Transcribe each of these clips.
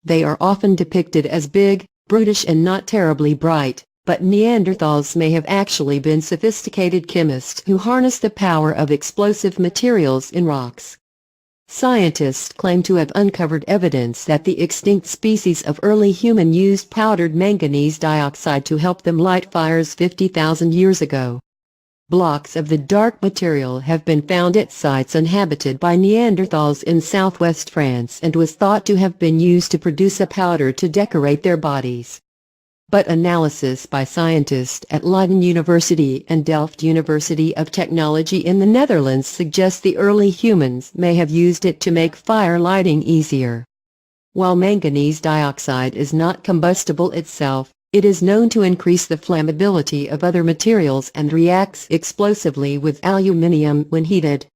They are often depicted as big, brutish and not terribly bright, but Neanderthals may have actually been sophisticated chemists who harnessed the power of explosive materials in rocks. Scientists claim to have uncovered evidence that the extinct species of early human used powdered manganese dioxide to help them light fires 50,000 years ago. Blocks of the dark material have been found at sites inhabited by Neanderthals in southwest France and was thought to have been used to produce a powder to decorate their bodies. But analysis by scientists at Leiden University and Delft University of Technology in the Netherlands suggests the early humans may have used it to make fire lighting easier. While manganese dioxide is not combustible itself, it is known to increase the flammability of other materials and reacts explosively with aluminium when heated.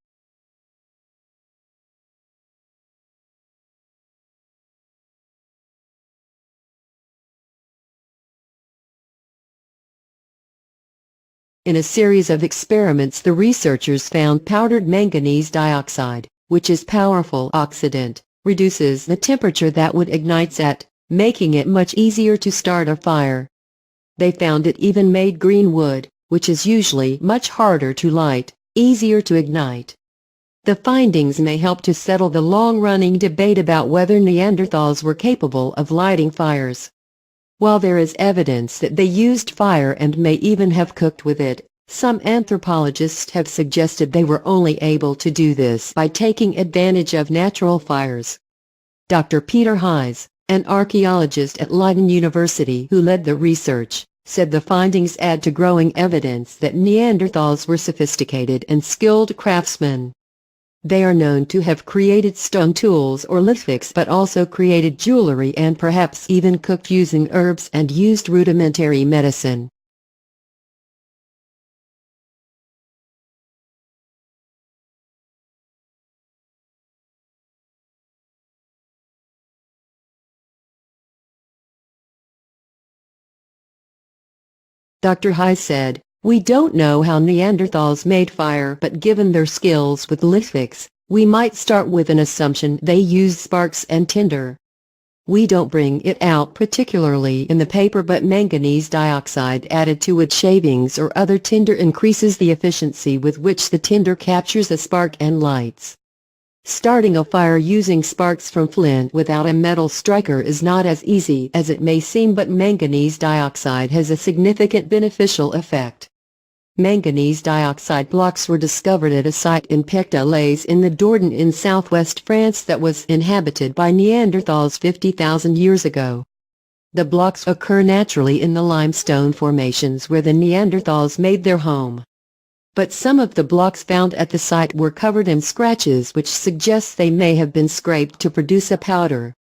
In a series of experiments, the researchers found powdered manganese dioxide, which is a powerful oxidant, reduces the temperature that would ignite it, making it much easier to start a fire. They found it even made green wood, which is usually much harder to light, easier to ignite. The findings may help to settle the long-running debate about whether Neanderthals were capable of lighting fires. While there is evidence that they used fire and may even have cooked with it, some anthropologists have suggested they were only able to do this by taking advantage of natural fires. Dr. Peter Heise, an archaeologist at Leiden University who led the research, said the findings add to growing evidence that Neanderthals were sophisticated and skilled craftsmen. They are known to have created stone tools or lithics, but also created jewelry and perhaps even cooked using herbs and used rudimentary medicine. Dr. Heise said, "We don't know how Neanderthals made fire, but given their skills with lithics, we might start with an assumption they used sparks and tinder. We don't bring it out particularly in the paper, but manganese dioxide added to wood shavings or other tinder increases the efficiency with which the tinder captures a spark and lights. Starting a fire using sparks from flint without a metal striker is not as easy as it may seem, but manganese dioxide has a significant beneficial effect." Manganese dioxide blocks were discovered at a site in Pecta-les in the Dordogne in southwest France that was inhabited by Neanderthals 50,000 years ago. The blocks occur naturally in the limestone formations where the Neanderthals made their home. But some of the blocks found at the site were covered in scratches, which suggests they may have been scraped to produce a powder.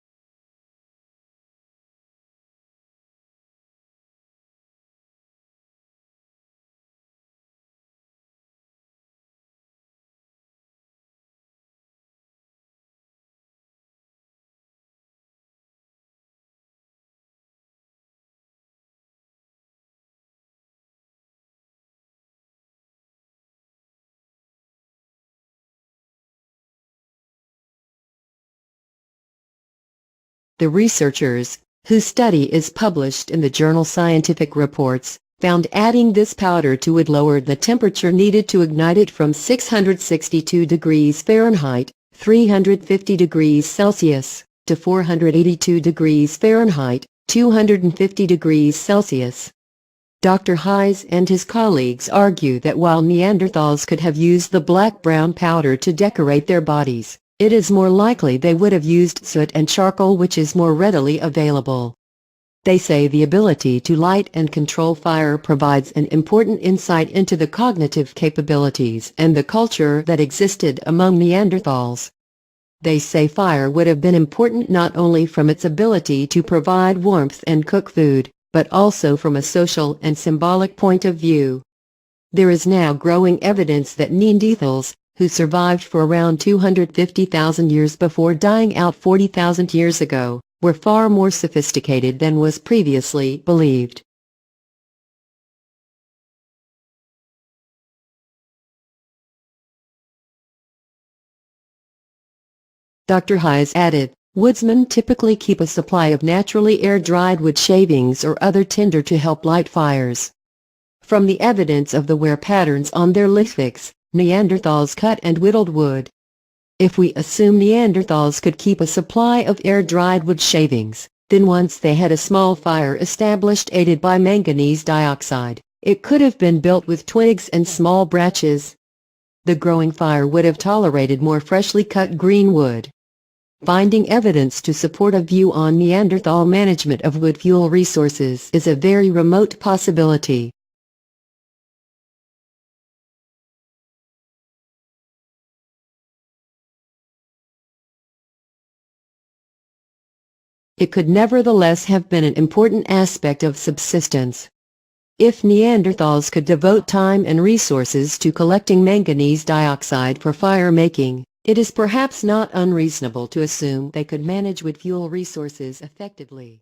The researchers, whose study is published in the journal Scientific Reports, found adding this powder to wood lowered the temperature needed to ignite it from 662 degrees Fahrenheit, 350 degrees Celsius, to 482 degrees Fahrenheit, 250 degrees Celsius. Dr. Heise and his colleagues argue that while Neanderthals could have used the black-brown powder to decorate their bodies, it is more likely they would have used soot and charcoal, which is more readily available. They say the ability to light and control fire provides an important insight into the cognitive capabilities and the culture that existed among Neanderthals. They say fire would have been important not only from its ability to provide warmth and cook food, but also from a social and symbolic point of view. There is now growing evidence that Neanderthals, who survived for around 250,000 years before dying out 40,000 years ago, were far more sophisticated than was previously believed. Dr. Heise added, Woodsmen typically keep a supply of naturally air-dried wood shavings or other tinder to help light fires. From the evidence of the wear patterns on their lithics, Neanderthals cut and whittled wood. If we assume Neanderthals could keep a supply of air-dried wood shavings, then once they had a small fire established aided by manganese dioxide, it could have been built with twigs and small branches. The growing fire would have tolerated more freshly cut green wood. Finding evidence to support a view on Neanderthal management of wood fuel resources is a very remote possibility. It could nevertheless have been an important aspect of subsistence. If Neanderthals could devote time and resources to collecting manganese dioxide for fire making, it is perhaps not unreasonable to assume they could manage wood fuel resources effectively.